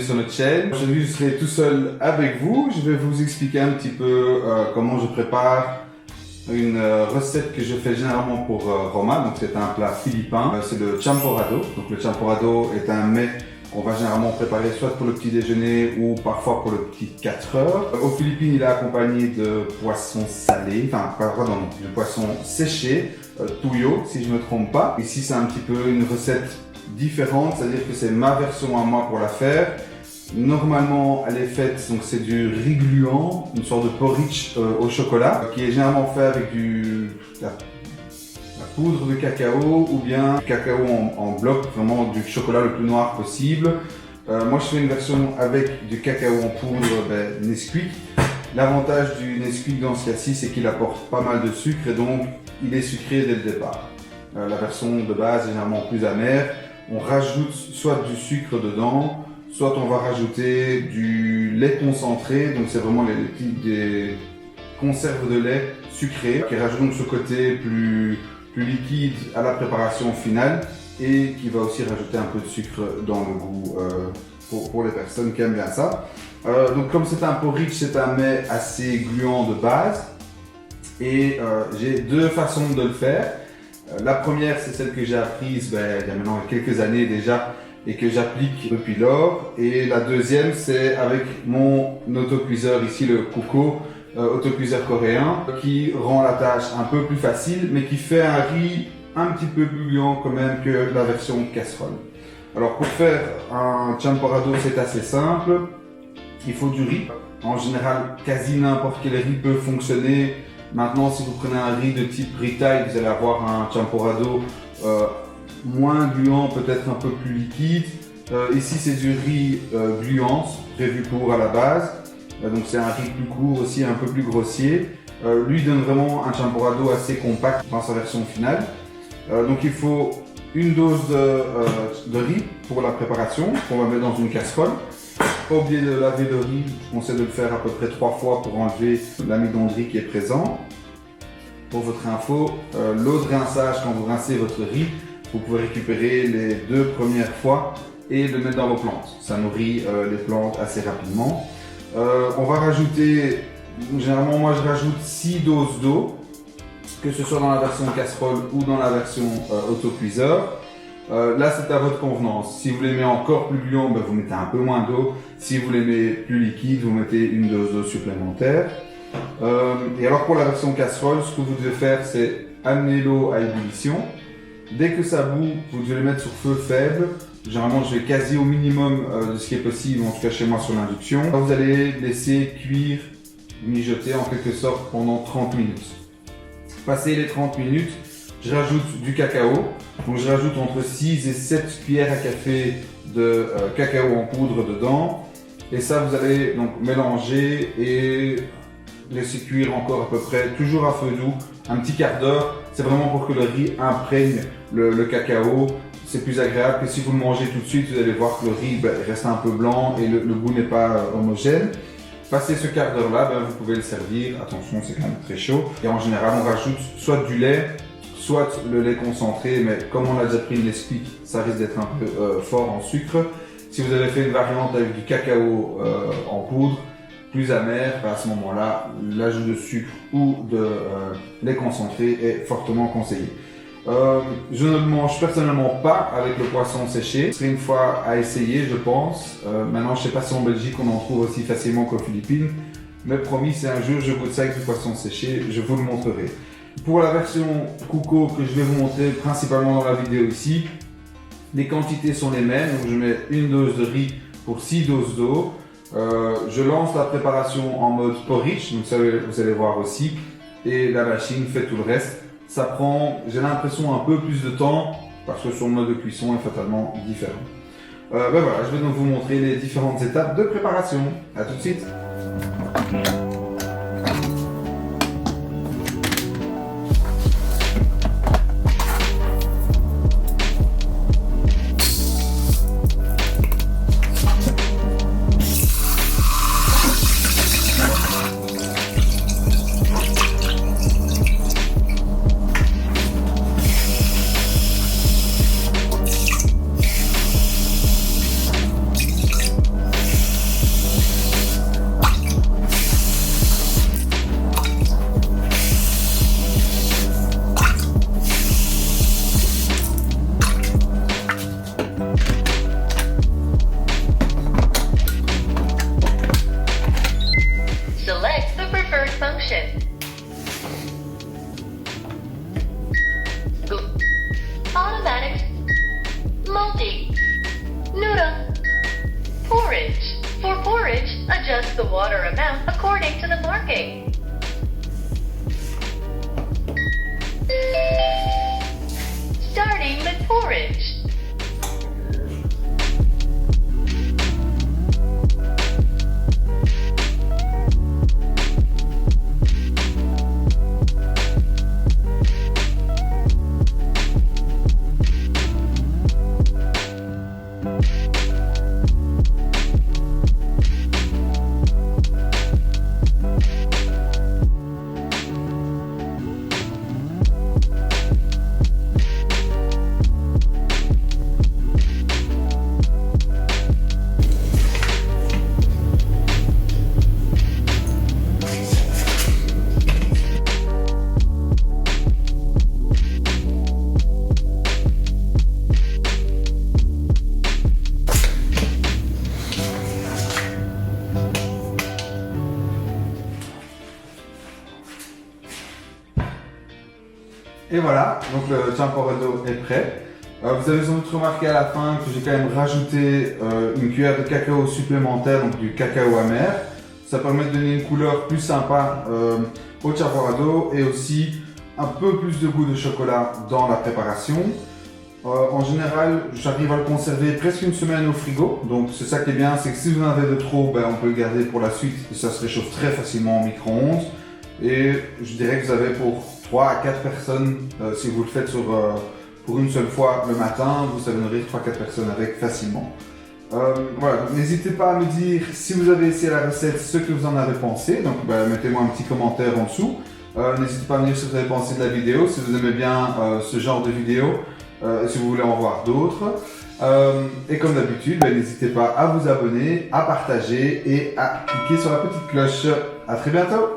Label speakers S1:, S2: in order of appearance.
S1: sur notre chaîne. Aujourd'hui, je serai tout seul avec vous. Je vais vous expliquer un petit peu comment je prépare une recette que je fais généralement pour Roma. Donc c'est un plat philippin, c'est le champorado. Donc le champorado est un mets qu'on va généralement préparer soit pour le petit déjeuner ou parfois pour le petit 4 heures. Aux Philippines, il est accompagné de poissons salés, de poissons séchés, tuyo si je ne me trompe pas. Ici c'est un petit peu une recette différente, c'est-à-dire que c'est ma version à moi pour la faire. Normalement, elle est faite, donc c'est du riz gluant, une sorte de porridge au chocolat, qui est généralement fait avec la poudre de cacao ou bien du cacao en bloc, vraiment du chocolat le plus noir possible. Moi, je fais une version avec du cacao en poudre Nesquik. L'avantage du Nesquik dans ce cas-ci, c'est qu'il apporte pas mal de sucre et donc il est sucré dès le départ. La version de base est généralement plus amère. On rajoute soit du sucre dedans, soit on va rajouter du lait concentré, donc c'est vraiment des conserves de lait sucrées qui rajoutent donc ce côté plus liquide à la préparation finale et qui va aussi rajouter un peu de sucre dans le goût pour les personnes qui aiment bien ça. Donc comme c'est un porridge, c'est un mets assez gluant de base et j'ai deux façons de le faire. La première, c'est celle que j'ai apprise il y a maintenant quelques années déjà et que j'applique depuis lors. Et la deuxième, c'est avec mon autocuiseur ici, le Kuko, autocuiseur coréen, qui rend la tâche un peu plus facile, mais qui fait un riz un petit peu plus gluant quand même que la version casserole. Alors pour faire un champorado, c'est assez simple. Il faut du riz. En général, quasi n'importe quel riz peut fonctionner. Maintenant, si vous prenez un riz de type riz Thai, vous allez avoir un champorado moins gluant, peut-être un peu plus liquide. Ici, c'est du riz gluant, prévu pour à la base. Donc c'est un riz plus court aussi, un peu plus grossier. Lui donne vraiment un champorado assez compact dans sa version finale. Donc il faut une dose de riz pour la préparation, qu'on va mettre dans une casserole. Pas oublier de laver le riz, je conseille de le faire à peu près 3 fois pour enlever l'amidon de riz qui est présent. Pour votre info, l'eau de rinçage, quand vous rincez votre riz, vous pouvez récupérer les 2 premières fois et le mettre dans vos plantes. Ça nourrit les plantes assez rapidement. On va rajouter, généralement moi je rajoute 6 doses d'eau, que ce soit dans la version casserole ou dans la version autocuiseur. Là c'est à votre convenance. Si vous l'aimez encore plus gluant, vous mettez un peu moins d'eau. Si vous l'aimez plus liquide, vous mettez une dose d'eau supplémentaire. Et alors pour la version casserole, ce que vous devez faire, c'est amener l'eau à ébullition. Dès que ça bout, vous devez le mettre sur feu faible. Généralement, je vais quasi au minimum de ce qui est possible, en tout cas chez moi sur l'induction. Vous allez laisser cuire, mijoter en quelque sorte pendant 30 minutes. Passé les 30 minutes, je rajoute du cacao. Donc je rajoute entre 6 et 7 cuillères à café de cacao en poudre dedans. Et ça, vous allez donc mélanger et laisser cuire encore à peu près, toujours à feu doux, un petit quart d'heure. C'est vraiment pour que le riz imprègne le cacao. C'est plus agréable que si vous le mangez tout de suite, vous allez voir que le riz reste un peu blanc et le goût n'est pas homogène. Passé ce quart d'heure là, vous pouvez le servir. Attention, c'est quand même très chaud. Et en général, on rajoute soit du lait, soit le lait concentré, mais comme on a déjà pris le Nesquik, ça risque d'être un peu fort en sucre. Si vous avez fait une variante avec du cacao en poudre, plus amer, à ce moment-là, l'ajout de sucre ou de lait concentré est fortement conseillé. Je ne le mange personnellement pas avec le poisson séché. Ce serait une fois à essayer, je pense. Maintenant, je ne sais pas si en Belgique on en trouve aussi facilement qu'aux Philippines, mais promis, c'est un jour je goûte ça avec du poisson séché, je vous le montrerai. Pour la version Kuko que je vais vous montrer principalement dans la vidéo ici, les quantités sont les mêmes. Donc je mets une dose de riz pour 6 doses d'eau. Je lance la préparation en mode porridge, donc ça vous allez voir aussi, et la machine fait tout le reste. Ça prend, j'ai l'impression, un peu plus de temps parce que son mode de cuisson est fatalement différent. Voilà, je vais donc vous montrer les différentes étapes de préparation. À tout de suite.
S2: motion. Automatic. Multi. Noodle. Porridge. For porridge, adjust the water amount according to the marking. Starting with porridge.
S1: Et voilà, donc le Champorado est prêt. Vous avez sans doute remarqué à la fin que j'ai quand même rajouté une cuillère de cacao supplémentaire, donc du cacao amer. Ça permet de donner une couleur plus sympa au Champorado et aussi un peu plus de goût de chocolat dans la préparation. En général, j'arrive à le conserver presque une semaine au frigo, donc c'est ça qui est bien, c'est que si vous en avez de trop, ben, on peut le garder pour la suite et ça se réchauffe très facilement au micro-ondes. Et je dirais que vous avez pour 3 à 4 personnes, si vous le faites pour une seule fois le matin, vous savez nourrir 3-4 personnes avec facilement. Voilà, n'hésitez pas à me dire si vous avez essayé la recette, ce que vous en avez pensé. Donc mettez-moi un petit commentaire en dessous. N'hésitez pas à me dire ce que vous avez pensé de la vidéo, si vous aimez bien ce genre de vidéo, et si vous voulez en voir d'autres. Et comme d'habitude, n'hésitez pas à vous abonner, à partager et à cliquer sur la petite cloche. À très bientôt!